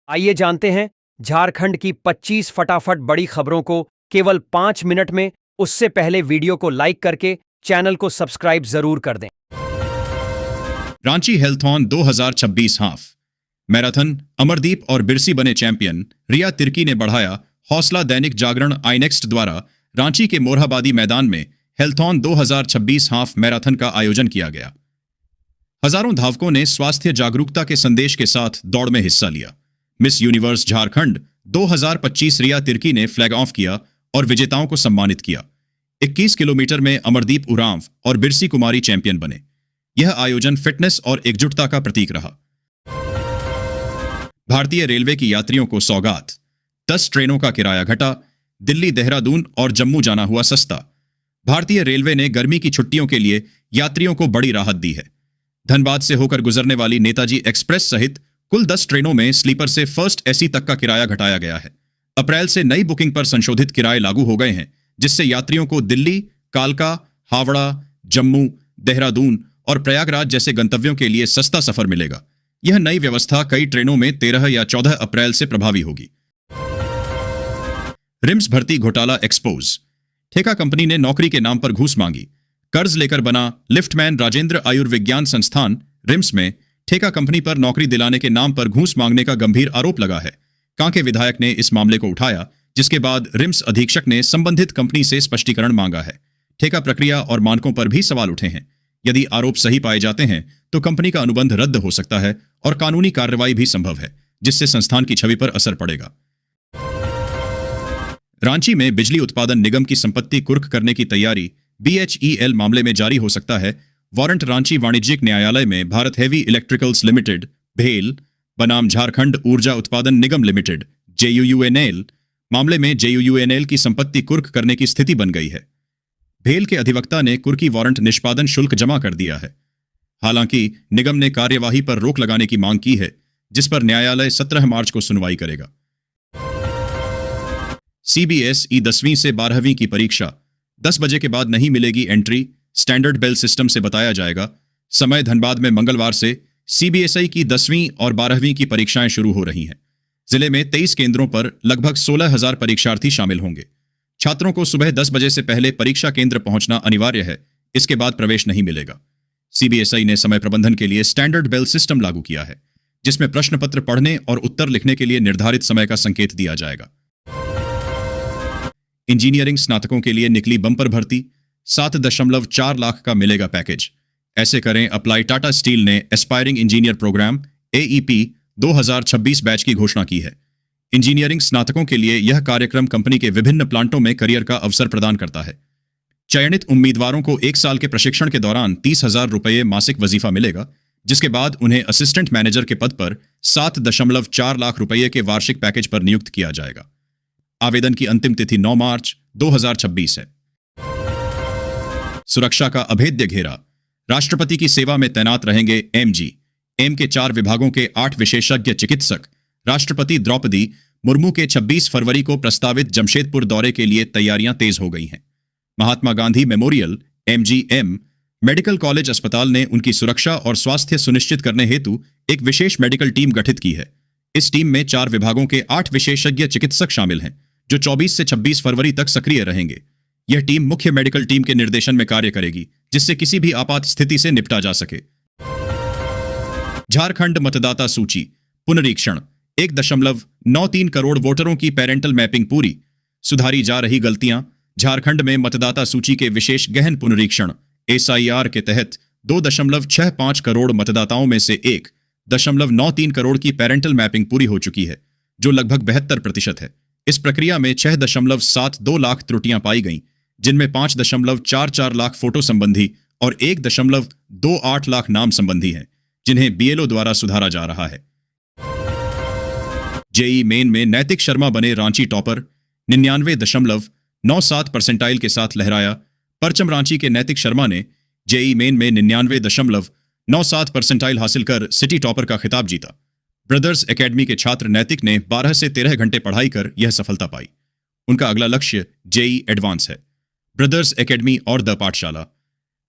आइए जानते हैं झारखंड की 25 फटाफट बड़ी खबरों को केवल 5 मिनट में। उससे पहले वीडियो को लाइक करके चैनल को सब्सक्राइब जरूर कर दें। रांची हेल्थॉन 2026 हाफ मैराथन अमरदीप और बिरसी बने चैंपियन। रिया तिर्की ने बढ़ाया हौसला। दैनिक जागरण आईनेक्स्ट द्वारा रांची के मोरहाबादी मैदान में हेल्थॉन 2026 हाफ मैराथन का आयोजन किया गया। हजारों धावकों ने स्वास्थ्य जागरूकता के संदेश के साथ दौड़ में हिस्सा लिया। मिस यूनिवर्स झारखंड 2025 रिया तिर्की ने फ्लैग ऑफ किया और विजेताओं को सम्मानित किया। 21 किलोमीटर में अमरदीप उरांव और बिरसी कुमारी चैंपियन बने। यह आयोजन फिटनेस और एकजुटता का प्रतीक रहा। भारतीय रेलवे की यात्रियों को सौगात। 10 ट्रेनों का किराया घटा। दिल्ली, देहरादून और जम्मू जाना हुआ सस्ता। भारतीय रेलवे ने गर्मी की छुट्टियों के लिए यात्रियों को बड़ी राहत दी है। धनबाद से होकर गुजरने वाली नेताजी एक्सप्रेस सहित कुल 10 ट्रेनों में स्लीपर से फर्स्ट एसी तक का किराया घटाया गया है। अप्रैल से नई बुकिंग पर संशोधित किराए लागू हो गए हैं, जिससे यात्रियों को दिल्ली, कालका, हावड़ा, जम्मू, देहरादून और प्रयागराज जैसे गंतव्यों के लिए सस्ता सफर मिलेगा। यह नई व्यवस्था कई ट्रेनों में 13 या 14 अप्रैल से प्रभावी होगी। रिम्स भर्ती घोटाला एक्सपोज। ठेका कंपनी ने नौकरी के नाम पर घूस मांगी। कर्ज लेकर बना लिफ्टमैन राजेंद्र आयुर्विज्ञान संस्थान रिम्स में ठेका कंपनी पर नौकरी दिलाने के नाम पर घूस मांगने का गंभीर आरोप लगा है। कांके विधायक ने इस मामले को उठाया, जिसके बाद रिम्स अधीक्षक ने संबंधित कंपनी से स्पष्टीकरण मांगा है। ठेका प्रक्रिया और मानकों पर भी सवाल उठे हैं। यदि आरोप सही पाए जाते हैं तो कंपनी का अनुबंध रद्द हो सकता है और कानूनी कार्रवाई भी संभव है, जिससे संस्थान की छवि पर असर पड़ेगा। रांची में बिजली उत्पादन निगम की संपत्ति कुर्क करने की तैयारी BHEL मामले में जारी हो सकता है। वारंट रांची वाणिज्यिक न्यायालय में भारत हेवी इलेक्ट्रिकल्स लिमिटेड भेल बनाम झारखंड ऊर्जा उत्पादन निगम लिमिटेड JUUNL मामले में JUUNL की संपत्ति कुर्क करने की स्थिति बन गई है। भेल के अधिवक्ता ने कुर्की वारंट निष्पादन शुल्क जमा कर दिया है। हालांकि निगम ने कार्यवाही पर रोक लगाने की मांग की है, जिस पर न्यायालय 17 मार्च को सुनवाई करेगा। CBSE 10वीं से 12वीं की परीक्षा 10 बजे के बाद नहीं मिलेगी एंट्री। स्टैंडर्ड बेल सिस्टम से बताया जाएगा। समय धनबाद में मंगलवार से CBSE की 10वीं और 12वीं की परीक्षाएं शुरू हो रही हैं। जिले में 23 केंद्रों पर लगभग 16,000 परीक्षार्थी शामिल होंगे। छात्रों को सुबह 10 बजे से पहले परीक्षा केंद्र पहुंचना अनिवार्य है। इसके बाद प्रवेश नहीं मिलेगा। CBSE ने समय प्रबंधन के लिए स्टैंडर्ड बेल सिस्टम लागू किया है, जिसमें प्रश्न पत्र पढ़ने और उत्तर लिखने के लिए निर्धारित समय का संकेत दिया जाएगा। इंजीनियरिंग स्नातकों के लिए निकली बम्पर भर्ती। 7.4 लाख का मिलेगा पैकेज। ऐसे करें अप्लाई। टाटा स्टील ने aspiring engineer program AEP 2026 batch की घोषणा की है। इंजीनियरिंग स्नातकों के लिए यह कार्यक्रम कंपनी के विभिन्न प्लांटों में करियर का अवसर प्रदान करता है। चयनित उम्मीदवारों को 1 साल के प्रशिक्षण के दौरान 30,000 रुपये मासिक वजीफा मिलेगा, जिसके बाद उन्हें असिस्टेंट मैनेजर के पद पर 7.4 लाख रुपये के वार्षिक पैकेज पर नियुक्त किया जाएगा। आवेदन की अंतिम तिथि 9 मार्च 2026 है। सुरक्षा का अभेद्य घेरा। राष्ट्रपति की सेवा में तैनात रहेंगे एम के 4 विभागों के 8 विशेषज्ञ चिकित्सक। राष्ट्रपति द्रौपदी मुर्मू के 26 फरवरी को प्रस्तावित जमशेदपुर दौरे के लिए तैयारियां तेज हो गई हैं। Mahatma Gandhi memorial MGM medical college अस्पताल ने उनकी सुरक्षा और स्वास्थ्य सुनिश्चित करने हेतु एक विशेष मेडिकल टीम गठित की है। इस टीम में 4 विभागों के 8 विशेषज्ञ चिकित्सक शामिल हैं, जो 24 से 26 फरवरी तक सक्रिय रहेंगे। यह टीम मुख्य मेडिकल टीम के निर्देशन में कार्य करेगी, जिससे किसी भी आपात स्थिति से निपटा जा सके। झारखंड मतदाता सूची पुनरीक्षण। 1.93 करोड़ वोटरों की पेरेंटल मैपिंग पूरी। सुधारी जा रही गलतियां। झारखंड में मतदाता सूची के विशेष गहन पुनरीक्षण SIR के तहत 2.65 करोड़ मतदाताओं में से 1.93 करोड़ की पेरेंटल मैपिंग पूरी हो चुकी है, जो लगभग 72% है। इस प्रक्रिया में 6.72 लाख त्रुटियां पाई गईं, जिनमें 5.44 लाख फोटो संबंधी और 1.28 लाख नाम संबंधी हैं, जिन्हें BLO द्वारा सुधारा जा रहा है। JEE मेन में नैतिक शर्मा बने रांची टॉपर। 99.97 परसेंटाइल के साथ लहराया परचम। रांची के नैतिक शर्मा ने JEE मेन में 99.97 परसेंटाइल हासिल कर सिटी टॉपर का खिताब जीता। ब्रदर्स एकेडमी के छात्र नैतिक ने 12 से 13 घंटे पढ़ाई कर यह सफलता पाई। उनका अगला लक्ष्य JEE एडवांस है। ब्रदर्स एकेडमी और द पाठशाला।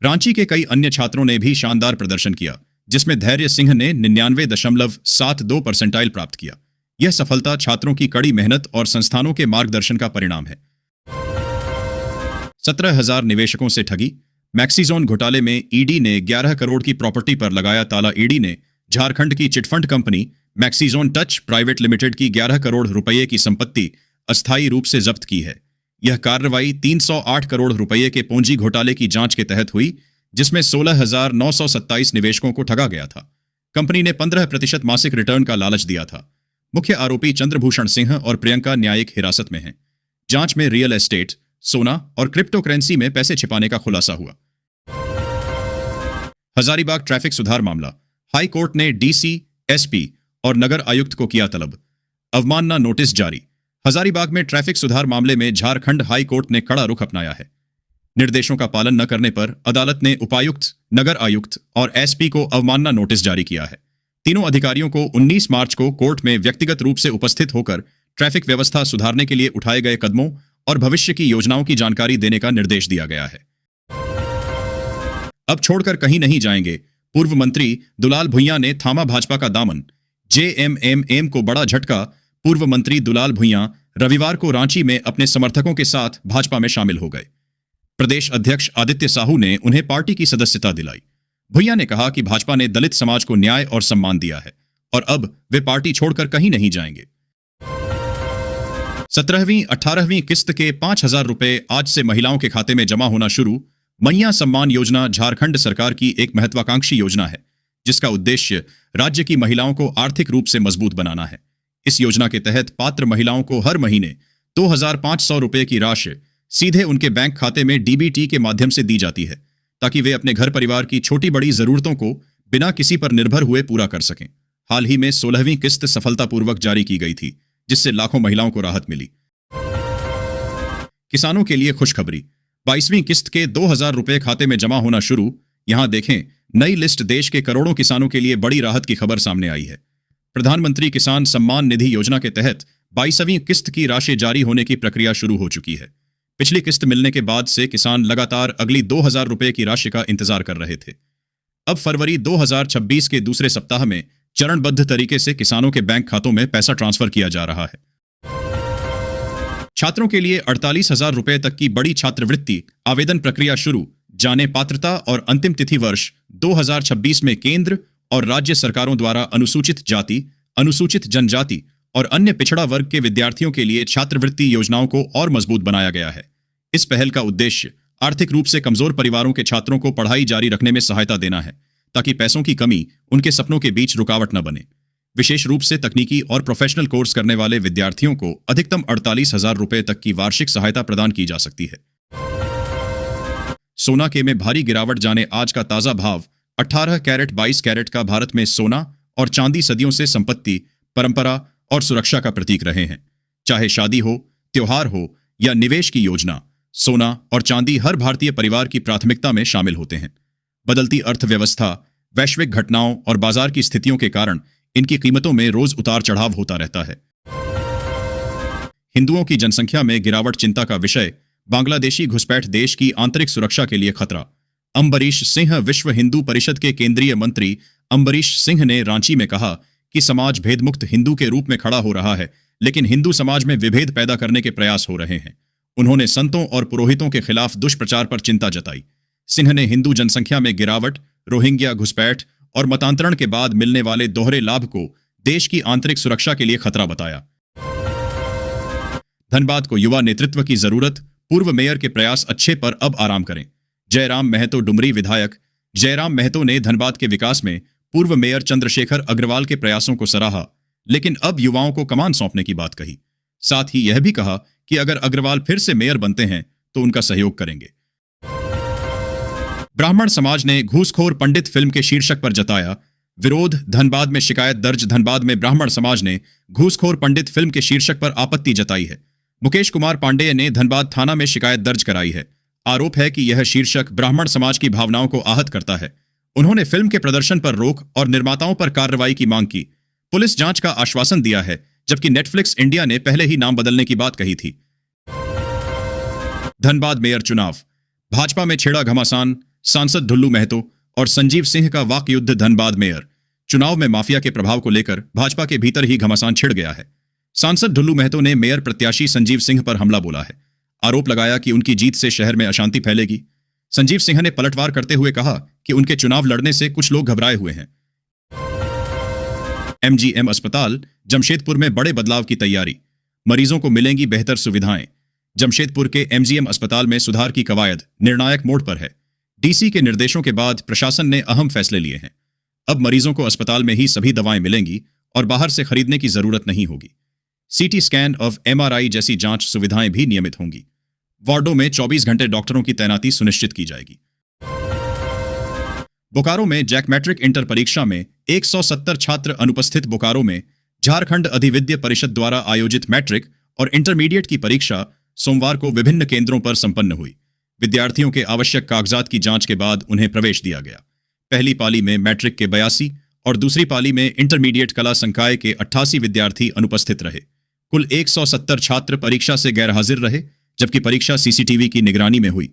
रांची के कई अन्य छात्रों ने भी शानदार प्रदर्शन किया, जिसमें धैर्य सिंह ने 99.72 परसेंटाइल प्राप्त किया। यह सफलता छात्रों की कड़ी मेहनत और संस्थानों के मार्गदर्शन का परिणाम है। 17,000 निवेशकों से ठगी। मैक्सिजोन घोटाले में ईडी ने 11 करोड़ की प्रॉपर्टी पर लगाया ताला। ईडी ने झारखंड की chit fund company Maxizone touch private limited की 11 करोड़ रुपए की संपत्ति अस्थायी रूप से जब्त की है। यह कार्रवाई 308 करोड़ रुपए के पूंजी घोटाले की जांच के तहत हुई, जिसमें 16,927 निवेशकों को ठगा गया था। कंपनी ने 15% मासिक रिटर्न का लालच दिया था। मुख्य आरोपी चंद्रभूषण सिंह और प्रियंका न्यायिक हिरासत में हैं। जांच में रियल एस्टेट, सोना और क्रिप्टो करेंसी में पैसे छिपाने का खुलासा हुआ। हजारीबाग ट्रैफिक सुधार मामला। हाई कोर्ट ने डीसी, एसपी और नगर आयुक्त को किया तलब। अवमानना नोटिस जारी। हजारीबाग में ट्रैफिक सुधार मामले में झारखंड हाई कोर्ट ने कड़ा रुख अपनाया है। निर्देशों का पालन न करने पर अदालत ने उपायुक्त, नगर आयुक्त और एसपी को अवमानना नोटिस जारी किया है। तीनों अधिकारियों को 19 मार्च को कोर्ट में व्यक्तिगत रूप से उपस्थित होकर ट्रैफिक व्यवस्था सुधारने के लिए उठाए गए कदमों और भविष्य की योजनाओं की जानकारी देने का निर्देश दिया गया है। अब छोड़कर कहीं नहीं जाएंगे। पूर्व मंत्री दुलाल भुइयां ने थामा भाजपा का दामन। जेएमएम को बड़ा झटका। पूर्व मंत्री दुलाल भुइयां रविवार को रांची में अपने समर्थकों के साथ भाजपा में शामिल हो गए। प्रदेश अध्यक्ष आदित्य साहू ने उन्हें पार्टी की सदस्यता दिलाई। भुइयां ने कहा कि भाजपा ने दलित समाज को न्याय और सम्मान दिया है और अब वे पार्टी छोड़कर कहीं नहीं जाएंगे। 17वीं 18वीं किस्त के 5,000 रुपए आज से महिलाओं के खाते में जमा होना शुरू। मैया सम्मान योजना झारखंड सरकार की एक महत्वाकांक्षी योजना है, जिसका उद्देश्य राज्य की महिलाओं को आर्थिक रूप से मजबूत बनाना है। इस योजना के तहत पात्र महिलाओं को हर महीने 2,500 रुपए की राशि सीधे उनके बैंक खाते में डीबीटी के माध्यम से दी जाती है, ताकि वे अपने घर परिवार की छोटी बड़ी जरूरतों को बिना किसी पर निर्भर हुए पूरा कर सकें। हाल ही में 16वीं किस्त सफलतापूर्वक जारी की गई थी, जिससे लाखों महिलाओं को राहत मिली। किसानों के लिए खुशखबरी। 22वीं किस्त के 2,000 रुपए खाते में जमा होना शुरू। यहां देखें, नई लिस्ट देश के करोड़ों किसानों के लिए बड़ी राहत की खबर सामने आई है। प्रधानमंत्री किसान सम्मान निधि योजना के तहत 22वीं किस्त की राशि जारी होने की प्रक्रिया शुरू हो चुकी है। पिछली किस्त मिलने के बाद से किसान लगातार अगली 2,000 रुपए की राशि का इंतजार कर रहे थे। अब फरवरी 2026 के दूसरे सप्ताह में चरणबद्ध तरीके से किसानों के बैंक खातों में पैसा ट्रांसफर किया जा रहा है। छात्रों के लिए 48,000 रुपए तक की बड़ी छात्रवृत्ति आवेदन प्रक्रिया शुरू। जाने पात्रता और अंतिम तिथि वर्ष 2026 में केंद्र और राज्य सरकारों द्वारा अनुसूचित जाति, अनुसूचित जनजाति और अन्य पिछड़ा वर्ग के विद्यार्थियों के लिए छात्रवृत्ति योजनाओं को और मजबूत बनाया गया है। इस पहल का उद्देश्य आर्थिक रूप से कमजोर परिवारों के छात्रों को पढ़ाई जारी रखने में सहायता देना है, ताकि पैसों की कमी उनके सपनों के बीच रुकावट न बने। विशेष रूप से तकनीकी और प्रोफेशनल कोर्स करने वाले विद्यार्थियों को अधिकतम 48,000 रुपए तक की वार्षिक सहायता प्रदान की जा सकती है। सोना के में भारी गिरावट। जाने आज का ताजा भाव। 18 कैरेट 22 कैरेट का भारत में सोना और चांदी सदियों से संपत्ति, परंपरा और सुरक्षा का प्रतीक रहे हैं। चाहे शादी हो, त्योहार हो या निवेश की योजना, सोना और चांदी हर भारतीय परिवार की प्राथमिकता में शामिल होते हैं। बदलती अर्थव्यवस्था, वैश्विक घटनाओं और बाजार की स्थितियों के कारण इनकी कीमतों में रोज उतार चढ़ाव होता रहता है। हिंदुओं की जनसंख्या में गिरावट चिंता का विषय। बांग्लादेशी घुसपैठ देश की आंतरिक सुरक्षा के लिए खतरा। अम्बरीश सिंह। विश्व हिंदू परिषद के केंद्रीय मंत्री अम्बरीश सिंह ने रांची में कहा कि समाज भेदमुक्त हिंदू के रूप में खड़ा हो रहा है, लेकिन हिंदू समाज में विभेद पैदा करने के प्रयास हो रहे हैं। उन्होंने संतों और पुरोहितों के खिलाफ दुष्प्रचार पर चिंता जताई। सिंह ने हिंदू जनसंख्या में गिरावट, रोहिंग्या घुसपैठ और मतांतरण के बाद मिलने वाले दोहरे लाभ को देश की आंतरिक सुरक्षा के लिए खतरा बताया। धनबाद को युवा नेतृत्व की जरूरत। पूर्व मेयर के प्रयास अच्छे पर अब आराम करें। जयराम महतो। डुमरी विधायक जयराम महतो ने धनबाद के विकास में पूर्व मेयर चंद्रशेखर अग्रवाल के प्रयासों को सराहा, लेकिन अब युवाओं को कमान सौंपने की बात कही। साथ ही यह भी कहा कि अगर अग्रवाल फिर से मेयर बनते हैं तो उनका सहयोग करेंगे। ब्राह्मण समाज ने घूसखोर पंडित फिल्म के शीर्षक पर जताया विरोध। धनबाद में शिकायत दर्ज। धनबाद में ब्राह्मण समाज ने घूसखोर पंडित फिल्म के शीर्षक पर आपत्ति जताई है। मुकेश कुमार पांडेय ने धनबाद थाना में शिकायत दर्ज कराई है। आरोप है कि यह शीर्षक ब्राह्मण समाज की भावनाओं को आहत करता है। उन्होंने फिल्म के प्रदर्शन पर रोक और निर्माताओं पर कार्रवाई की मांग की। पुलिस जांच का आश्वासन दिया है, जबकि नेटफ्लिक्स इंडिया ने पहले ही नाम बदलने की बात कही थी। धनबाद मेयर चुनाव। भाजपा में छेड़ा घमासान। सांसद ढुल्लू महतो और संजीव सिंह का वाक युद्ध। धनबाद मेयर चुनाव में माफिया के प्रभाव को लेकर भाजपा के भीतर ही घमासान छिड़ गया है। सांसद ढुल्लू महतो ने मेयर प्रत्याशी संजीव सिंह पर हमला बोला है। आरोप लगाया कि उनकी जीत से शहर में अशांति फैलेगी। संजीव सिंह ने पलटवार करते हुए कहा कि उनके चुनाव लड़ने से कुछ लोग घबराए हुए हैं। एमजीएम अस्पताल जमशेदपुर में बड़े बदलाव की तैयारी, मरीजों को मिलेंगी बेहतर सुविधाएं। जमशेदपुर के एमजीएम अस्पताल में सुधार की कवायद निर्णायक मोड़ पर है। डीसी के निर्देशों के बाद प्रशासन ने अहम फैसले लिए हैं। अब मरीजों को अस्पताल में ही सभी दवाएं मिलेंगी और बाहर से खरीदने की जरूरत नहीं होगी। सीटी स्कैन और एमआरआई जैसी जांच सुविधाएं भी नियमित होंगी। वार्डों में 24 घंटे डॉक्टरों की तैनाती सुनिश्चित की जाएगी। बोकारो में जैक मैट्रिक इंटर परीक्षा में 170 छात्र अनुपस्थित। बोकारो में झारखंड अधिविद्य परिषद द्वारा आयोजित मैट्रिक और इंटरमीडिएट की परीक्षा सोमवार को विभिन्न केंद्रों पर संपन्न हुई। विद्यार्थियों के आवश्यक कागजात की जांच के बाद उन्हें प्रवेश दिया गया। पहली पाली में मैट्रिक के 82 और दूसरी पाली में इंटरमीडिएट कला संकाय के 88 विद्यार्थी अनुपस्थित रहे। कुल 170 छात्र परीक्षा से गैरहाजिर रहे, जबकि परीक्षा सीसीटीवी की निगरानी में हुई।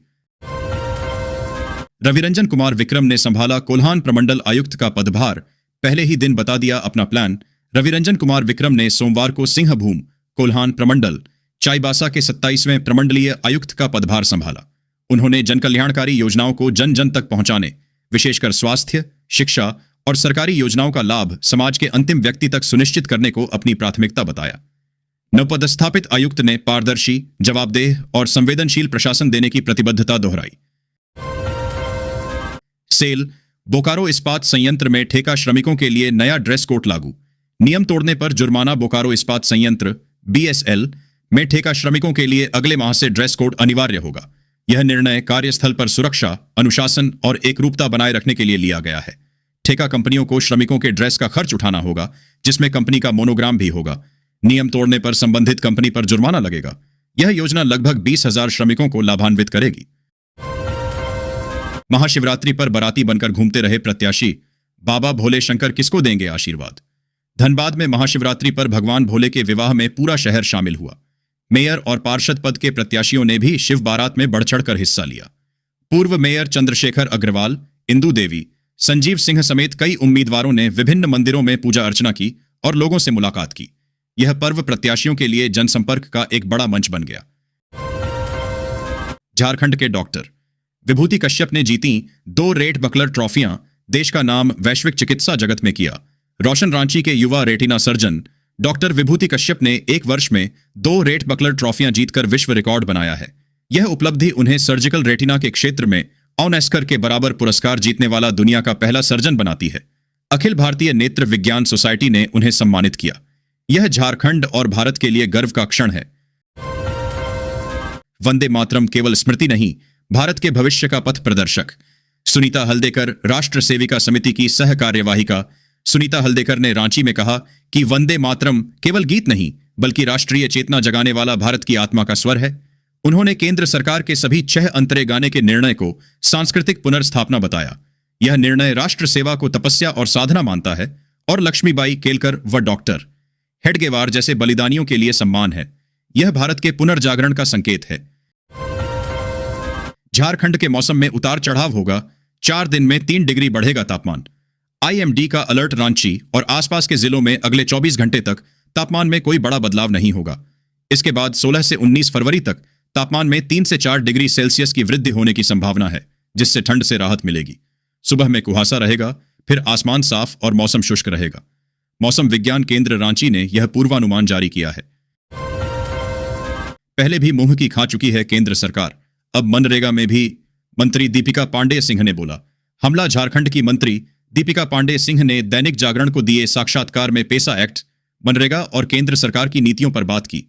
रविरंजन कुमार विक्रम ने संभाला कोल्हान प्रमंडल आयुक्त का पदभार। पहले ही दिन बता दिया अपना प्लान। रविरंजन कुमार विक्रम ने सोमवार को सिंहभूम कोल्हान प्रमंडल चाईबासा के 27वें प्रमंडलीय आयुक्त का पदभार संभाला। उन्होंने जनकल्याणकारी योजनाओं को जन जन तक पहुंचाने, विशेषकर स्वास्थ्य, शिक्षा और सरकारी योजनाओं का लाभ समाज के अंतिम व्यक्ति तक सुनिश्चित करने को अपनी प्राथमिकता बताया। नवपदस्थापित आयुक्त ने पारदर्शी, जवाबदेह और संवेदनशील प्रशासन देने की प्रतिबद्धता दोहराई। सेल बोकारो इस्पात संयंत्र में ठेका श्रमिकों के लिए नया ड्रेस कोड लागू। नियम तोड़ने पर जुर्माना। बोकारो इस्पात संयंत्र बीएसएल में ठेका श्रमिकों के लिए अगले माह से ड्रेस कोड अनिवार्य होगा। यह निर्णय कार्यस्थल पर सुरक्षा, अनुशासन और एकरूपता बनाए रखने के लिए लिया गया है। ठेका कंपनियों को श्रमिकों के ड्रेस का खर्च उठाना होगा, जिसमें कंपनी का मोनोग्राम भी होगा। नियम तोड़ने पर संबंधित कंपनी पर जुर्माना लगेगा। यह योजना लगभग 20,000 श्रमिकों को लाभान्वित करेगी। महाशिवरात्रि पर बाराती बनकर घूमते रहे प्रत्याशी, बाबा भोले शंकर किसको देंगे आशीर्वाद। धनबाद में महाशिवरात्रि पर भगवान भोले के विवाह में पूरा शहर शामिल हुआ। मेयर और पार्षद पद के प्रत्याशियों ने भी शिव बारात में बढ़ चढ़कर हिस्सा लिया। पूर्व मेयर चंद्रशेखर अग्रवाल, इंदू देवी, संजीव सिंह समेत कई उम्मीदवारों ने विभिन्न मंदिरों में पूजा अर्चना की और लोगों से मुलाकात की। यह पर्व प्रत्याशियों के लिए जनसंपर्क का एक बड़ा मंच बन गया। झारखंड के डॉक्टर विभूति कश्यप ने जीती 2 रेट बकलर ट्रॉफियां, देश का नाम वैश्विक चिकित्सा जगत में किया। रोशन रांची के युवा रेटिना सर्जन डॉक्टर विभूति कश्यप ने 1 वर्ष में 2 रेट बकलर ट्रॉफियां जीतकर विश्व रिकॉर्ड बनाया है। यह उपलब्धि उन्हें सर्जिकल रेटिना के क्षेत्र में ऑनेस्कर के बराबर पुरस्कार जीतने वाला दुनिया का पहला सर्जन बनाती है। अखिल भारतीय नेत्र विज्ञान सोसाइटी ने उन्हें सम्मानित किया। यह झारखंड और भारत के लिए गर्व का क्षण है। वंदे मातरम केवल स्मृति नहीं, भारत के भविष्य का पथ प्रदर्शक। सुनीता हल्देकर, राष्ट्र सेविका समिति की सह कार्यवाहिका सुनीता हल्देकर ने रांची में कहा कि वंदे मातरम केवल गीत नहीं, बल्कि राष्ट्रीय चेतना जगाने वाला भारत की आत्मा का स्वर है। उन्होंने केंद्र सरकार के सभी 6 अंतरे गाने के निर्णय को सांस्कृतिक पुनर्स्थापना बताया। यह निर्णय राष्ट्र सेवा को तपस्या और साधना मानता है और लक्ष्मीबाई, केलकर व डॉक्टर हेडगेवार जैसे बलिदानियों के लिए सम्मान है। यह भारत के पुनर्जागरण का संकेत है। झारखंड के मौसम में उतार चढ़ाव होगा। 4 दिन में 3 डिग्री बढ़ेगा तापमान। आईएमडी का अलर्ट। रांची और आसपास के जिलों में अगले 24 घंटे तक तापमान में कोई बड़ा बदलाव नहीं होगा। इसके बाद 16 से 19 फरवरी तक तापमान में 3 से 4 डिग्री सेल्सियस की वृद्धि होने की संभावना है, जिससे ठंड से राहत मिलेगी। सुबह में कुहासा रहेगा, फिर आसमान साफ और मौसम शुष्क रहेगा। मौसम विज्ञान केंद्र रांची ने यह पूर्वानुमान जारी किया है। पहले भी मुंह की खा चुकी है केंद्र सरकार, अब मनरेगा में भी। मंत्री दीपिका पांडेय सिंह ने बोला। हमला झारखंड की मंत्री दीपिका पांडेय सिंह ने दैनिक जागरण को दिए साक्षात्कार में पेसा एक्ट, मनरेगा और केंद्र सरकार की नीतियों पर बात की।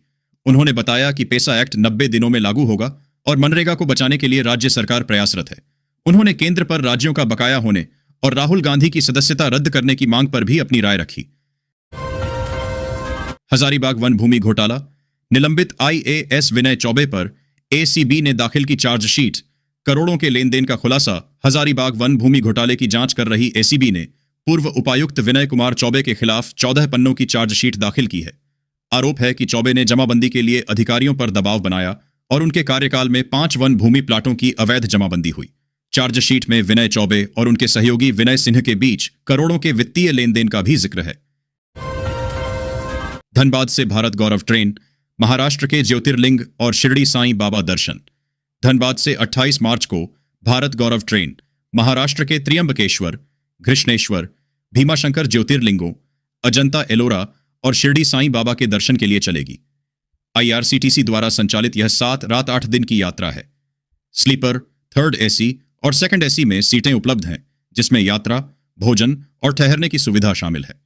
उन्होंने बताया कि पेसा एक्ट 90 दिनों में लागू होगा और मनरेगा को बचाने के लिए राज्य सरकार प्रयासरत है। उन्होंने केंद्र पर राज्यों का बकाया होने और राहुल गांधी की सदस्यता रद्द करने की मांग पर भी अपनी राय रखी। हजारीबाग वन भूमि घोटाला, निलंबित आईएएस विनय चौबे पर एसीबी ने दाखिल की चार्जशीट। करोड़ों के लेन देन का खुलासा। हजारीबाग वन भूमि घोटाले की जांच कर रही एसीबी ने पूर्व उपायुक्त विनय कुमार चौबे के खिलाफ 14 पन्नों की चार्जशीट दाखिल की है। आरोप है कि चौबे ने जमाबंदी के लिए अधिकारियों पर दबाव बनाया और उनके कार्यकाल में 5 वन भूमि प्लाटों की अवैध जमाबंदी हुई। चार्जशीट में विनय चौबे और उनके सहयोगी विनय सिन्हा के बीच करोड़ों के वित्तीय लेन देन का भी जिक्र है। धनबाद से भारत गौरव ट्रेन, महाराष्ट्र के ज्योतिर्लिंग और शिरडी साईं बाबा दर्शन। धनबाद से 28 मार्च को भारत गौरव ट्रेन महाराष्ट्र के त्र्यंबकेश्वर, घृष्णेश्वर, भीमाशंकर ज्योतिर्लिंगों, अजंता एलोरा और शिरडी साईं बाबा के दर्शन के लिए चलेगी। IRCTC द्वारा संचालित यह 7 रात 8 दिन की यात्रा है। स्लीपर, थर्ड AC और सेकंड AC में सीटें उपलब्ध हैं, जिसमें यात्रा, भोजन और ठहरने की सुविधा शामिल है।